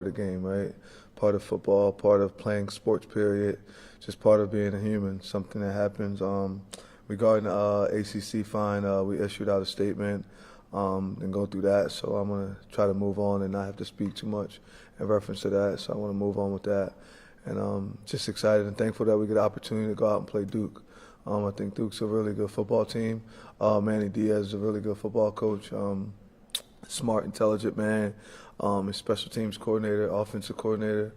the game, right? Part of football, part of playing sports, period. Just part of being a human, something that happens. Regarding the ACC fine, we issued out a statement and go through that. So I'm going to try to move on and not have to speak too much in reference to that. So I want to move on with that. And just excited and thankful that we get the opportunity to go out and play Duke. I think Duke's a really good football team. Manny Diaz is a really good football coach. Smart, intelligent man. His special teams coordinator, offensive coordinator,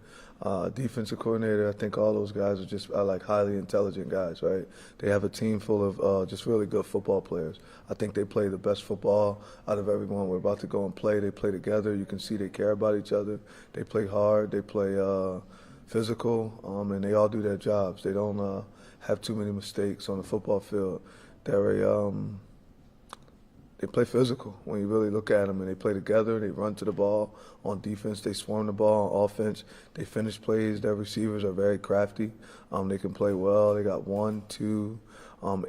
defensive coordinator. I think all those guys are just like highly intelligent guys, right? They have a team full of just really good football players. I think they play the best football out of everyone we're about to go and play. They play together. You can see they care about each other. They play hard. They play physical, and they all do their jobs. They don't have too many mistakes on the football field. They play physical when you really look at them, and they play together. They run to the ball. On defense, they swarm the ball. On offense, they finish plays. Their receivers are very crafty. They can play well. They got 1, 2,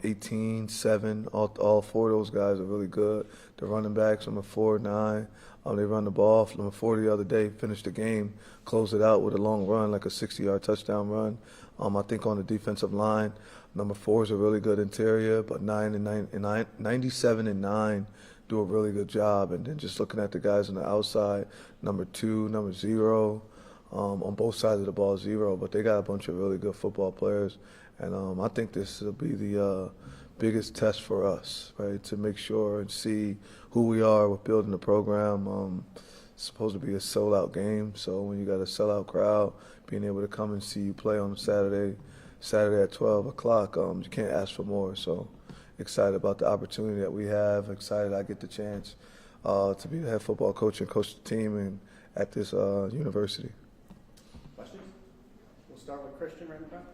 18, 7. All four of those guys are really good. The running backs, number 4, 9. They run the ball. Number 4 the other day finished the game, closed it out with a long run, like a 60-yard touchdown run. I think on the defensive line, number 4 is a really good interior, but 97 and 9 do a really good job. And then just looking at the guys on the outside, number 2, number 0, on both sides of the ball, 0. But they got a bunch of really good football players. And I think this will be the biggest test for us, right, to make sure and see who we are with building the program. It's supposed to be a sold-out game, so when you got a sellout crowd, being able to come and see you play on Saturday at 12 o'clock, you can't ask for more. So excited about the opportunity that we have, excited I get the chance to be the head football coach and coach the team and at this university. Questions? We'll start with Christian right in front.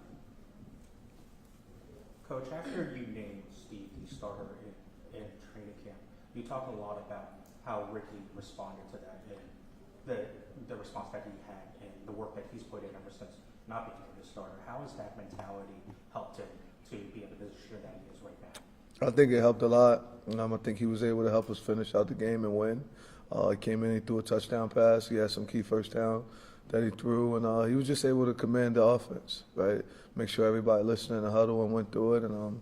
Coach, after you named Steve the starter in training camp, you talked a lot about how Ricky responded to that and the response that he had and the work that he's put in ever since not becoming the starter. How has that mentality helped him to be in the position that he is right now? I think it helped a lot. I think he was able to help us finish out the game and win. He came in, he threw a touchdown pass. He had some key first down that he threw, and he was just able to command the offense, right? Make sure everybody listened in the huddle and went through it. And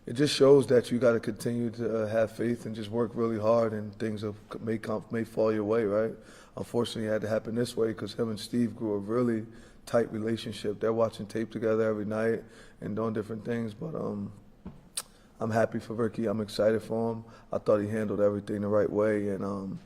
it just shows that you got to continue to have faith and just work really hard, and things may fall your way, right? Unfortunately, it had to happen this way because him and Steve grew a really tight relationship. They're watching tape together every night and doing different things, but I'm happy for Ricky. I'm excited for him. I thought he handled everything the right way, and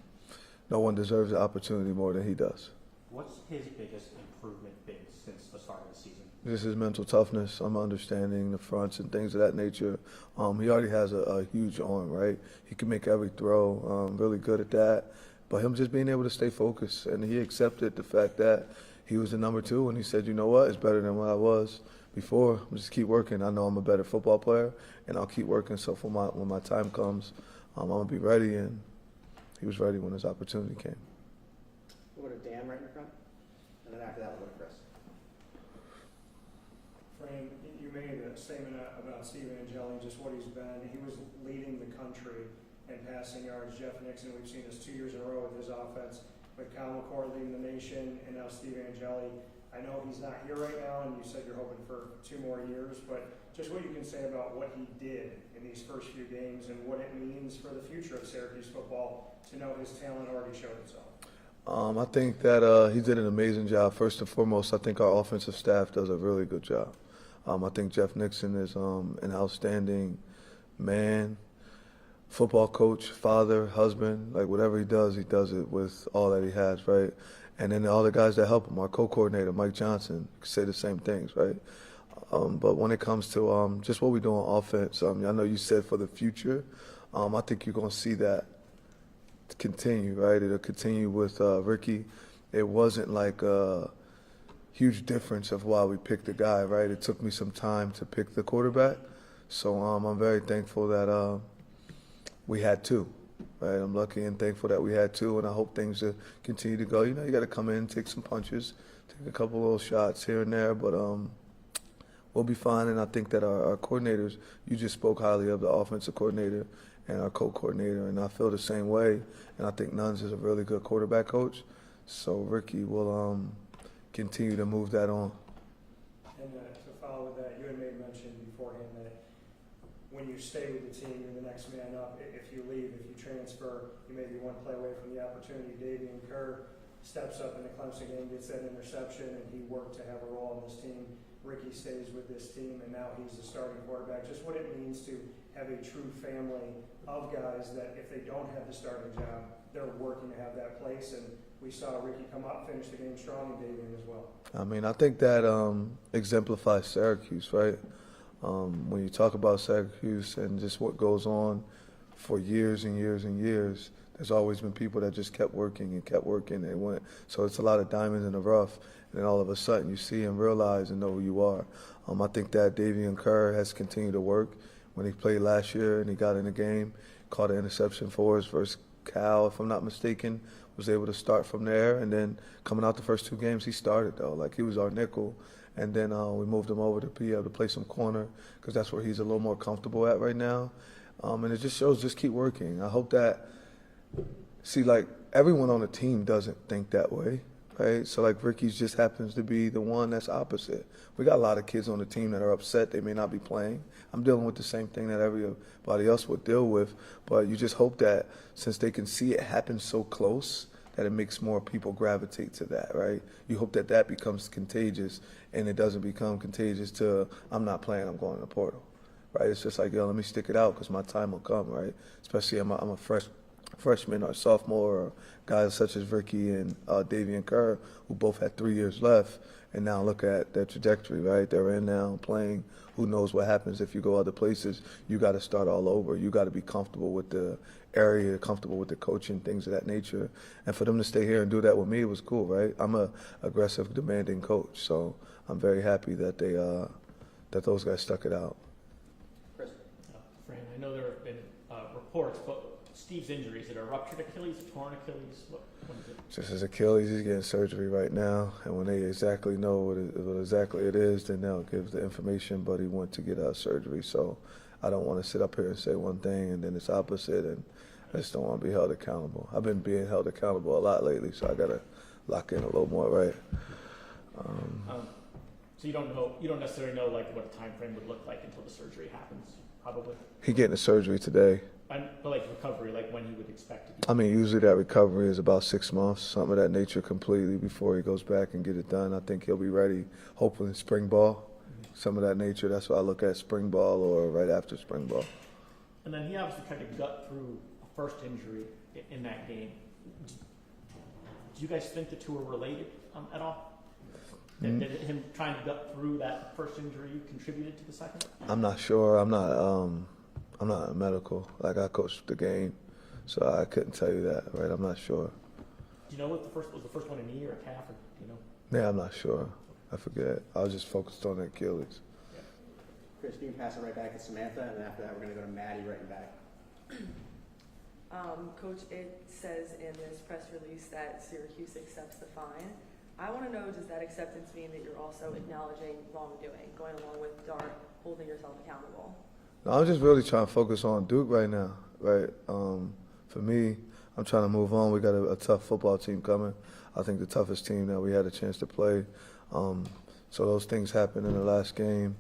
no one deserves the opportunity more than he does. What's his biggest improvement been since the start of the season? Just his mental toughness, understanding the fronts and things of that nature. He already has a huge arm, right? He can make every throw, really good at that. But him just being able to stay focused, and he accepted the fact that he was the number 2, and he said, you know what, it's better than what I was before. I'm just keep working. I know I'm a better football player, and I'll keep working. So when my time comes, I'm going to be ready, and he was ready when his opportunity came. We'll go to Dan right in front, and then after that we'll go to Chris. Fran, you made a statement about Steve Angeli, just what he's been. He was leading the country in passing yards. Jeff Nixon, we've seen this 2 years in a row with his offense. With Kyle McCord leading the nation, and now Steve Angeli. I know he's not here right now, and you said you're hoping for 2 more years, but just what you can say about what he did in these first few games and what it means for the future of Syracuse football to know his talent already showed itself. I think that he did an amazing job. First and foremost, I think our offensive staff does a really good job. I think Jeff Nixon is an outstanding man, football coach, father, husband. Like whatever he does it with all that he has, right? And then all the guys that help him, our co-coordinator, Mike Johnson, say the same things, right? But when it comes to just what we do on offense, I know you said for the future, I think you're going to see that continue, right? It'll continue with Ricky. It wasn't like a huge difference of why we picked the guy, right? It took me some time to pick the quarterback. So I'm very thankful that we had 2. Right, I'm lucky and thankful that we had 2, and I hope things continue to go. You know, you got to come in, take some punches, take a couple little shots here and there, but we'll be fine. And I think that our coordinators, you just spoke highly of the offensive coordinator and our co-coordinator, and I feel the same way. And I think Nuns is a really good quarterback coach. So Ricky will continue to move that on. And to follow with that, you had made mention beforehand that when you stay with the team, you're the next man up. If you leave, if you transfer, you may be one play away from the opportunity. Davian Kerr steps up in the Clemson game, gets that interception, and he worked to have a role in this team. Ricky stays with this team, and now he's the starting quarterback. Just what it means to have a true family of guys that if they don't have the starting job, they're working to have that place. And we saw Ricky come up, finish the game strong, and Davian as well. I mean, I think that exemplifies Syracuse, right? When you talk about Syracuse and just what goes on for years and years and years, there's always been people that just kept working and kept working. They went. So it's a lot of diamonds in the rough, and then all of a sudden you see and realize and know who you are. I think that Davian Kerr has continued to work. When he played last year and he got in the game, caught an interception for us versus Cal, if I'm not mistaken, was able to start from there. And then coming out the first 2 games, he started, though. Like, he was our nickel. And then we moved him over to be able to play some corner because that's where he's a little more comfortable at right now. And it just shows just keep working. I hope that – see, like, everyone on the team doesn't think that way, right? So, like, Ricky's just happens to be the one that's opposite. We got a lot of kids on the team that are upset they may not be playing. I'm dealing with the same thing that everybody else would deal with, but you just hope that since they can see it happen so close that it makes more people gravitate to that, right? You hope that that becomes contagious and it doesn't become contagious to I'm not playing, I'm going to the portal, right? It's just like, yo, let me stick it out because my time will come, right? Especially I'm a freshman or sophomore or guys such as Ricky and Davian Kerr who both had 3 years left. And now look at their trajectory, right? They're in now playing. Who knows what happens if you go other places? You got to start all over. You got to be comfortable with the area, comfortable with the coaching, things of that nature. And for them to stay here and do that with me, it was cool, right? I'm a aggressive, demanding coach, so I'm very happy that they that those guys stuck it out. Chris. Fran, I know there have been reports, but Steve's injury, is it a ruptured Achilles, a torn Achilles? What is it? Just his Achilles, he's getting surgery right now, and when they exactly know what exactly it is, then they'll give the information. But he went to get surgery, so I don't want to sit up here and say one thing and then it's opposite, and I just don't want to be held accountable. I've been being held accountable a lot lately, so I got to lock in a little more, right? So you don't necessarily know like what a time frame would look like until the surgery happens, probably. He getting the surgery today. But like recovery, like when he would expect to be. I mean, usually that recovery is about 6 months, something of that nature completely before he goes back and get it done. I think he'll be ready, hopefully in spring ball, some of that nature. That's why I look at spring ball or right after spring ball. And then he obviously tried to gut through a first injury in that game. Do you guys think the two are related at all? Mm-hmm. Did him trying to gut through that first injury contributed to the second? I'm not sure. I'm not a medical. Like, I coached the game, so I couldn't tell you that, right? I'm not sure. Do you know what was the first one, a knee or a calf, or do you know? Yeah, I'm not sure. I forget. I was just focused on the Achilles. Chris, you can pass it right back to Samantha, and then after that, we're going to go to Maddie right back. Coach, it says in this press release that Syracuse accepts the fine. I want to know, does that acceptance mean that you're also acknowledging wrongdoing, going along with Dart, holding yourself accountable? No, I'm just really trying to focus on Duke right now, right? For me, I'm trying to move on. We got a tough football team coming. I think the toughest team that we had a chance to play. So those things happened in the last game.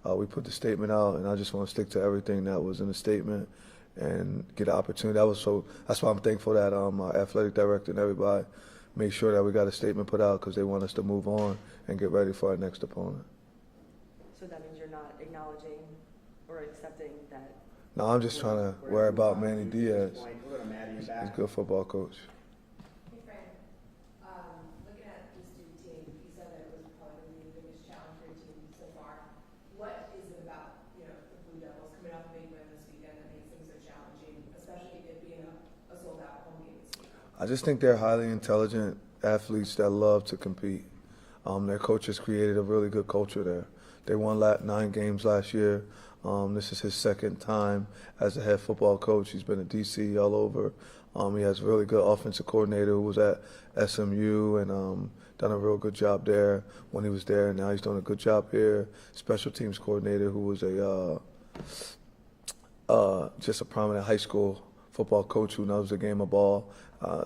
We put the statement out, and I just want to stick to everything that was in the statement and get an opportunity. That's why I'm thankful that our athletic director and everybody made sure that we got a statement put out because they want us to move on and get ready for our next opponent. So that means you're not acknowledging or accepting that? No, I'm just trying to worry about Manny Diaz. We'll go to Maddie He's back. a good football coach. Hey, Fran. Looking at the student team, you said that it was probably the biggest challenge for your team so far. What is it about, the Blue Devils coming off a big win this weekend that makes things so challenging, especially it being a sold-out home game this week? I just think they're highly intelligent athletes that love to compete. Their coaches created a really good culture there. They won 9 games last year. This is his second time as a head football coach. He's been a DC all over. He has a really good offensive coordinator who was at SMU and done a real good job there when he was there. Now he's doing a good job here. Special teams coordinator who was just a prominent high school football coach who knows the game of ball.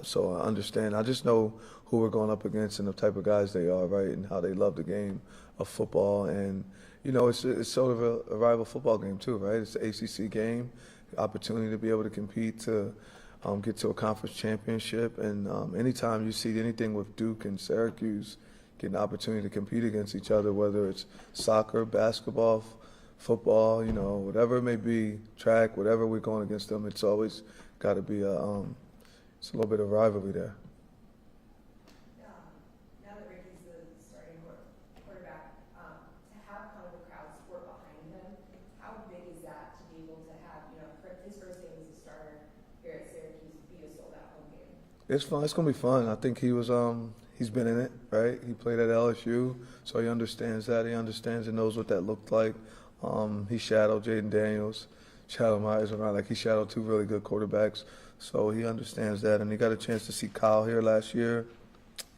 So I understand. I just know who we're going up against and the type of guys they are, right, and how they love the game of football. And, you know, it's sort of a rival football game too, right? It's an ACC game, opportunity to be able to compete to get to a conference championship. And anytime you see anything with Duke and Syracuse get an opportunity to compete against each other, whether it's soccer, basketball, football, you know, whatever it may be, track, whatever we're going against them, it's always got to be it's a little bit of rivalry there. Now that Ricky's the starting quarterback, to have kind of the crowd support behind him, how big is that to be able to have, you know, his first game as a starter here at Syracuse be a sold-out home game? It's fun. It's gonna be fun. I think he's been in it, right? He played at LSU, so he understands that. He understands and knows what that looked like. He shadowed Jaden Daniels, shadowed Myers around, like he shadowed two really good quarterbacks. So he understands that, and he got a chance to see Kyle here last year.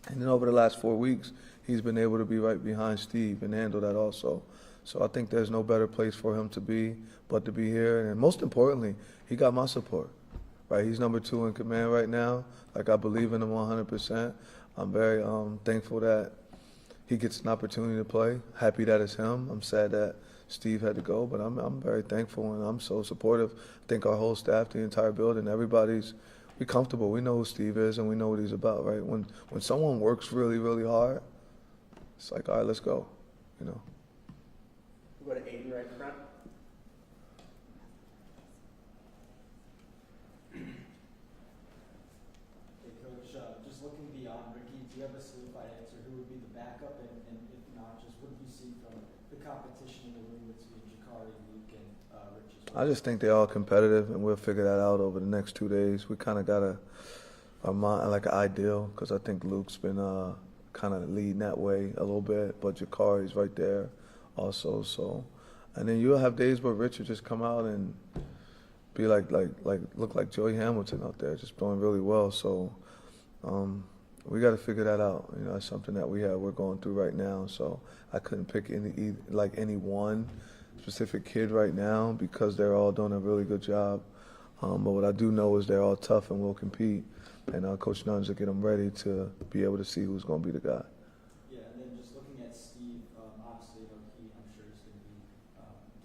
And then over the last 4 weeks, he's been able to be right behind Steve and handle that also. So I think there's no better place for him to be but to be here. And most importantly, he got my support, right? He's number 2 in command right now. Like, I believe in him 100%. I'm very thankful that he gets an opportunity to play. Happy that it's him. I'm sad that Steve had to go, but I'm very thankful and I'm so supportive. I think our whole staff, the entire building, we comfortable. We know who Steve is and we know what he's about, right? When someone works really, really hard, it's like, all right, let's go, you know. We'll go to Aiden right in front. Hey, Coach, just looking beyond Ricky, do you have a solidified answer? Who would be the backup? And if not, just what do you see from the competition in the room between Jakari, Luke, and Rich as well? I just think they're all competitive, and we'll figure that out over the next 2 days. We kind of got an ideal, because I think Luke's been kind of leading that way a little bit, but Jakari's right there also. So, and then you'll have days where Rich will just come out and be look like Joey Hamilton out there, just throwing really well. So, we got to figure that out. You know, it's something that we're going through right now. So I couldn't pick any one specific kid right now because they're all doing a really good job. But what I do know is they're all tough and will compete. And Coach Nuns will get them ready to be able to see who's going to be the guy. Yeah, and then just looking at Steve, obviously, I'm sure he's going to be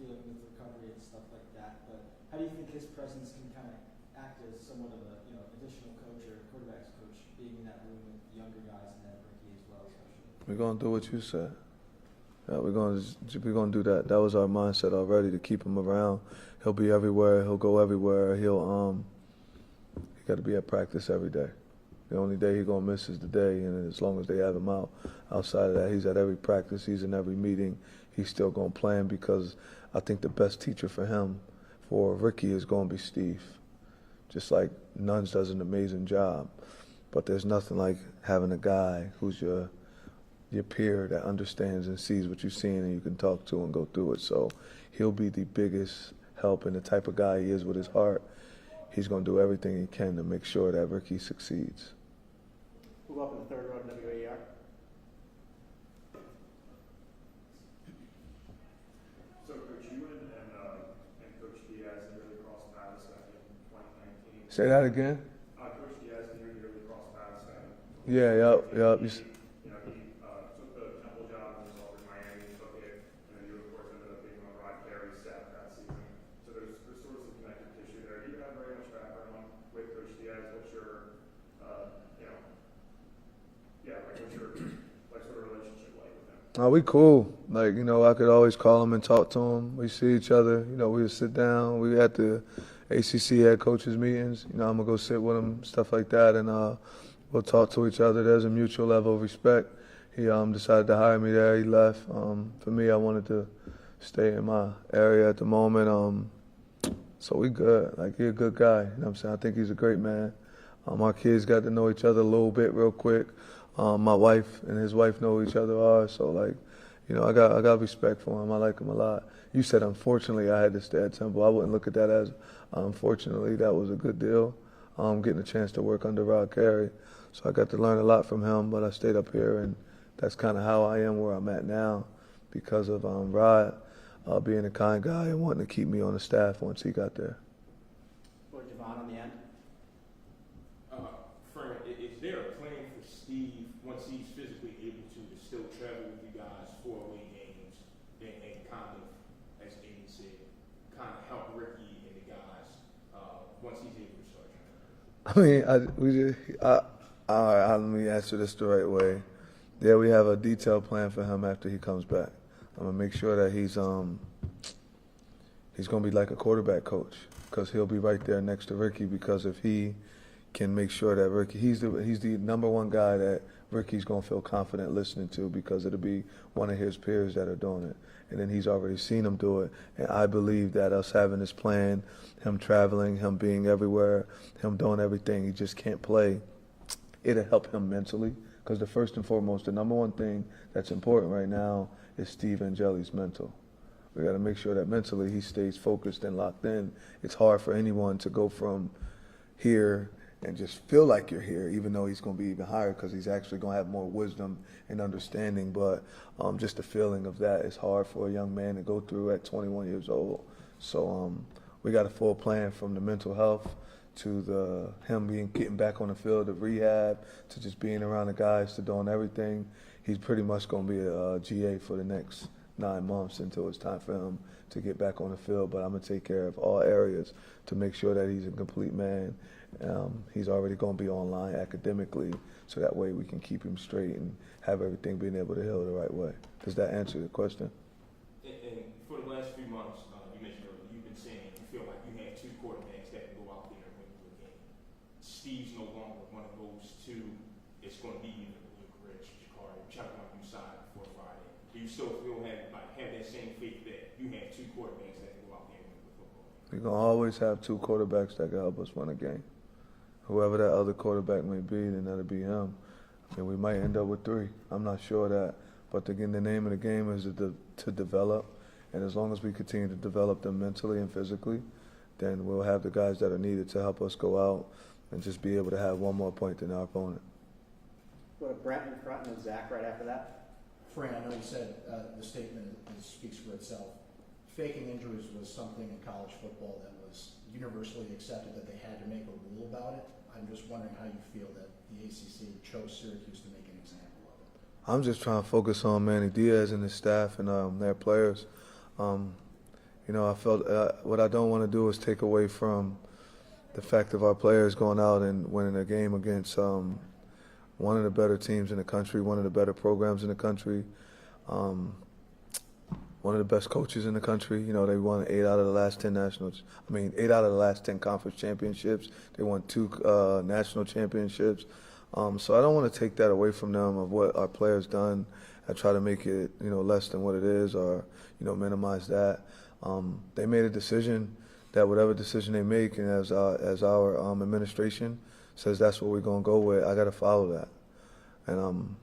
dealing with recovery and stuff like that. But how do you think his presence can kind of act as somewhat of a additional coach or quarterback's coach, being in that room with younger guys and then Ricky as well, especially? We're going to do what you said. Yeah, we're going to do that. That was our mindset already, to keep him around. He'll be everywhere. He'll go everywhere. He got to be at practice every day. The only day he's going to miss is the day, and as long as they have him out. Outside of that, he's at every practice. He's in every meeting. He's still going to plan, because I think the best teacher for him, for Ricky, is going to be Steve. Just like Nuns does an amazing job. But there's nothing like having a guy who's your peer that understands and sees what you're seeing and you can talk to and go through it. So he'll be the biggest help, and the type of guy he is with his heart, he's going to do everything he can to make sure that Ricky succeeds. Move up in the third row to WAER. So, Coach, you and Coach Diaz nearly crossed paths back in 2019. Say that again? Coach Diaz nearly crossed paths back in 2019. Yeah, yep. He took the Temple job and was offered Miami, took it, and then you, of course, ended up being on Rod Carey's staff that season. So there's sort of some connective tissue there. Do you have very much background with Coach Diaz? What's your, what's your sort of relationship like with him? We cool. Like, I could always call him and talk to him. We see each other. We would sit down. We at the ACC head coaches meetings. I'm going to go sit with him, stuff like that, and we'll talk to each other. There's a mutual level of respect. He decided to hire me there. He left. For me, I wanted to stay in my area at the moment. So we good. Like, he's a good guy. You know what I'm saying? I think he's a great man. Our kids got to know each other a little bit real quick. My wife and his wife know who each other are. So, I got respect for him. I like him a lot. You said, unfortunately, I had to stay at Temple. I wouldn't look at that as, unfortunately, that was a good deal. Getting a chance to work under Rod Carey. So I got to learn a lot from him, but I stayed up here, and that's kind of how I am where I'm at now, because of Rod being a kind guy and wanting to keep me on the staff once he got there. Or Javon on the end. still travel with you guys for away games and kind of, as Jamie said, kind of help Ricky and the guys once he's able to start training? Let me answer this the right way. Yeah, we have a detailed plan for him after he comes back. I'm gonna make sure that he's gonna be like a quarterback coach, because he'll be right there next to Ricky. Because if he can make sure that Ricky, he's the number one guy that Ricky's gonna feel confident listening to, because it'll be one of his peers that are doing it, and then he's already seen him do it. And I believe that us having this plan, him traveling, him being everywhere, him doing everything, he just can't play. It'll help him mentally, because the first and foremost, the number one thing that's important right now is Steve Angeli's mental. We got to make sure that mentally he stays focused and locked in. It's hard for anyone to go from here and just feel like you're here, even though he's going to be even higher, because he's actually going to have more wisdom and understanding. But just the feeling of that is hard for a young man to go through at 21 years old. So we got a full plan, from the mental health to him getting back on the field, of rehab, to just being around the guys, to doing everything. He's pretty much going to be a GA for the next 9 months until it's time for him to get back on the field. But I'm going to take care of all areas to make sure that he's a complete man. He's already going to be online academically, so that way we can keep him straight and have everything being able to heal the right way. Does that answer the question? And for the last few months, you mentioned earlier, you've been saying you feel like you have two quarterbacks that can go out there and win you a game. Steve's no longer one of those two. It's going to be either Luke, Rich, Jakari, whichever one you decide before Friday. Do you still feel have that same faith that you have two quarterbacks that can go out there and win the football game? We're going to always have two quarterbacks that can help us win a game. Whoever that other quarterback may be, then that'll be him. And we might end up with three. I'm not sure of that. But again, the name of the game is to develop. And as long as we continue to develop them mentally and physically, then we'll have the guys that are needed to help us go out and just be able to have one more point than our opponent. Go to Brent in front and then Zach right after that. Fran, I know you said the statement speaks for itself. Faking injuries was something in college football that was universally accepted, that they had to make a rule about it. I'm just wondering how you feel that the ACC chose Syracuse to make an example of it. I'm just trying to focus on Manny Diaz and his staff and their players. I felt what I don't want to do is take away from the fact of our players going out and winning a game against one of the better teams in the country, one of the better programs in the country, one of the best coaches in the country. They won 8 out of the last 10 8 out of the last 10 conference championships. They won 2 national championships. So I don't want to take that away from them, of what our players done. I try to make it, less than what it is, or, minimize that. They made a decision that whatever decision they make, and as our administration says that's what we're going to go with, I got to follow that. And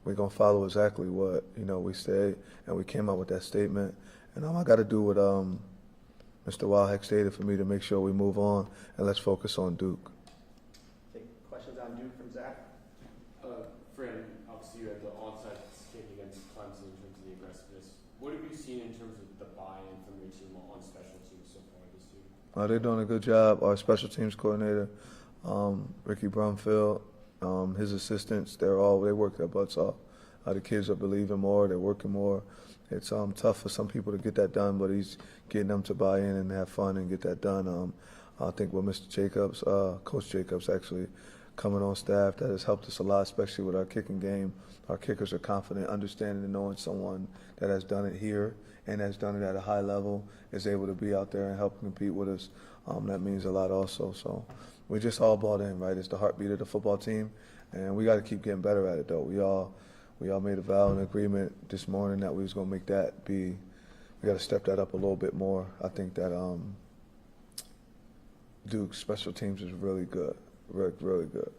we're going to follow exactly what, we say, and we came out with that statement. And I got to do what Mr. Wildheck stated for me to make sure we move on, and let's focus on Duke. Take questions on Duke from Zach. Fran, obviously you had the onside kick against Clemson in terms of the aggressiveness. What have you seen in terms of the buy-in from your team on special teams so far this year? They're doing a good job. Our special teams coordinator, Ricky Brumfield, his assistants, they work their butts off. The kids are believing more, they're working more. It's tough for some people to get that done, but he's getting them to buy in and have fun and get that done. I think with Mr. Jacobs, Coach Jacobs actually coming on staff, that has helped us a lot, especially with our kicking game. Our kickers are confident, understanding and knowing someone that has done it here and has done it at a high level is able to be out there and help compete with us. That means a lot also. So we just all bought in, right? It's the heartbeat of the football team, and we got to keep getting better at it, though. We all made a vow and agreement this morning that we was going to make that be. We got to step that up a little bit more. I think that Duke's special teams is really good, really good.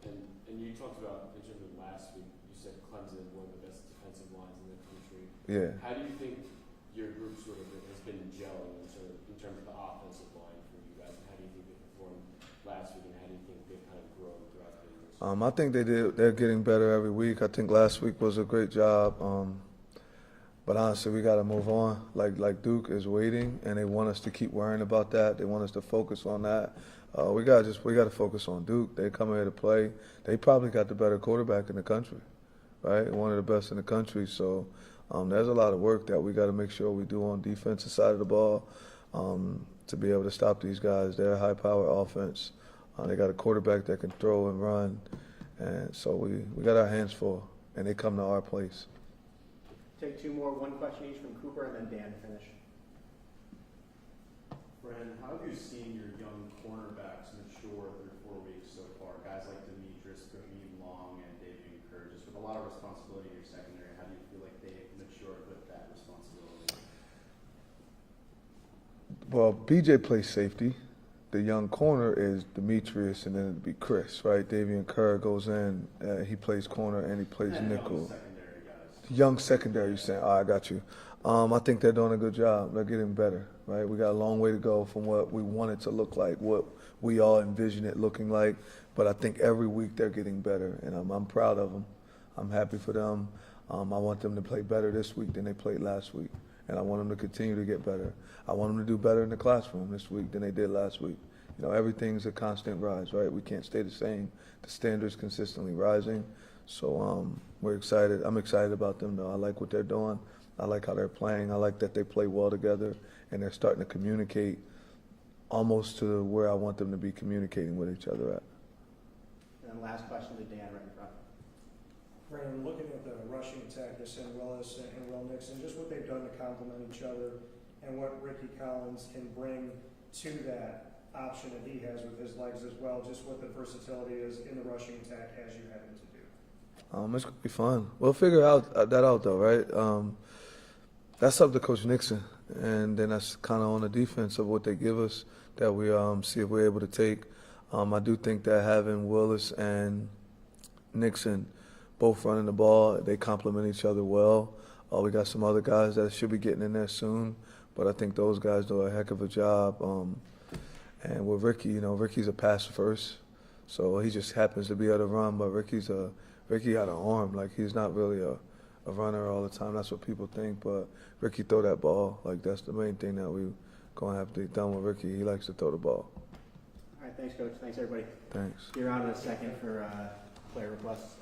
And you talked about, in terms of last week, you said Clemson is one of the best defensive lines in the country. Yeah. How do you think your group sort of has been gelling in terms of the offensive line for you guys? And how do you think they performed last week, and how do you think they've kind of grown throughout the years? I think they're getting better every week. I think last week was a great job. But honestly, we got to move on. Like Duke is waiting, and they want us to keep worrying about that. They want us to focus on that. We got to focus on Duke. They come here to play. They probably got the better quarterback in the country. right? One of the best in the country. So there's a lot of work that we got to make sure we do on defensive side of the ball to be able to stop these guys. They're a high-power offense. They got a quarterback that can throw and run, and so we got our hands full, and they come to our place. Take two more, one question each from Cooper and then Dan to finish. Fran, how have you seen your young cornerbacks mature through 4 weeks so far? Guys like Demetrius, Boheem Long, and Davian Kerr, just with a lot of responsibility in your secondary, how do you feel like they matured with that responsibility? Well, BJ plays safety. The young corner is Demetrius, and then it'd be Chris, right? Davian Kerr goes in, he plays corner, and he plays nickel. Young secondary, you're saying? I got you. I think they're doing a good job. They're getting better, right? We got a long way to go from what we want it to look like, what we all envision it looking like. But I think every week they're getting better, and I'm proud of them. I'm happy for them. I want them to play better this week than they played last week, and I want them to continue to get better. I want them to do better in the classroom this week than they did last week. You know, everything's a constant rise, right? We can't stay the same. The standard's consistently rising. So we're excited. I'm excited about them, though. I like what they're doing. I like how they're playing. I like that they play well together, and they're starting to communicate almost to where I want them to be communicating with each other at. And then last question to Dan right in front. Fran, looking at the rushing attack, they send Willis and Will Nixon, just what they've done to complement each other and what Ricky Collins can bring to that option that he has with his legs as well, just what the versatility is in the rushing attack as you had him to do. It's going to be fun. We'll figure that out, though, right? That's up to Coach Nixon, and then that's kind of on the defense of what they give us that we see if we're able to take. I do think that having Willis and Nixon both running the ball, they complement each other well. We got some other guys that should be getting in there soon, but I think those guys do a heck of a job. And with Ricky, you know, Ricky's a passer first, so he just happens to be able to run, but Ricky got an arm. Like, he's not really a runner all the time. That's what people think, but Ricky throw that ball. Like, that's the main thing that we're going to have to get done with Ricky. He likes to throw the ball. All right, thanks, Coach. Thanks, everybody. Thanks. Be around in a second for player requests.